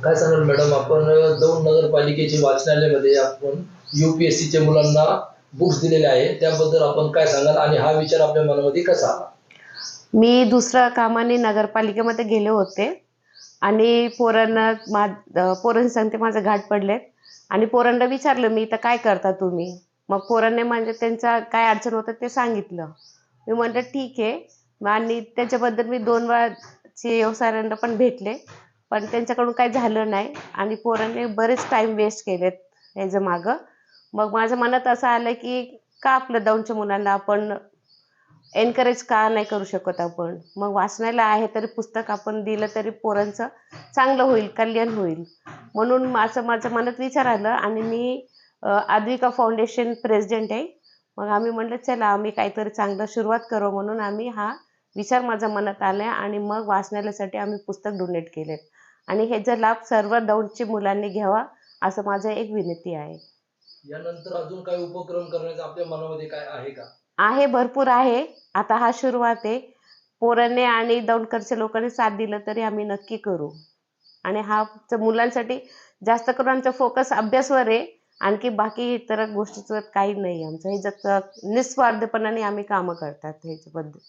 काय सांगाल मॅडम, आपण दौंड नगरपालिकेचे वाचनालयामध्ये आपण UPSCच्या मुलांना बुक्स दिलेले आहे, त्याबद्दल आपण काय सांगाल आणि हा विचार आपल्या मनामध्ये कसा आला? मी दुसऱ्या कामाने नगरपालिकेमध्ये गेले होते आणि पोरांना सांगते माझं घाट पडलेत आणि पोरांना विचारलं मी, तर काय करता तुम्ही? मग पोरांनी म्हणजे त्यांचा काय अडचण होतं ते सांगितलं. मी म्हटलं ठीक आहे. आणि त्याच्याबद्दल मी 2 वेळा CEO सरांना पण भेटले, पण त्यांच्याकडून काही झालं नाही आणि पोरांनी बरेच टाईम वेस्ट केलेत ह्याच्या मागं. मग माझ्या मनात असं आलं की का आपल्या दौंडच्या मुलांना आपण एनकरेज का नाही करू शकत आपण? मग वाचनालय आहे तरी पुस्तक आपण दिलं तरी पोरांचं चांगलं होईल, कल्याण होईल. म्हणून माझ्या मनात विचार आला आणि मी आद्विका फाउंडेशन प्रेसिडेंट आहे. मग आम्ही म्हटलं चला आम्ही काहीतरी चांगलं सुरुवात करू, म्हणून आम्ही हा विचार माझ्या मनात आला आणि मग वाचनालयासाठी आम्ही पुस्तक डोनेट केलेत आणि ह्याचा लाभ सर्व दौंडच्या मुलांनी घ्यावा असं माझं एक विनंती आहे. यानंतर अजून काही उपक्रम करण्याचं आपल्या मनामध्ये काय आहे का? आहे, भरपूर आहे. आता हा सुरुवात आहे. पोरांनी आणि दौंडकरच्या लोकांनी साथ दिलं तरी आम्ही नक्की करू आणि हा मुलांसाठी जास्त करून आमचा फोकस अभ्यासावर आहे. आणखी बाकी इतर गोष्टीचं काही नाही आमचं. ह्याच्यात निस्वार्थपणाने आम्ही कामं करतात ह्याच्याबद्दल.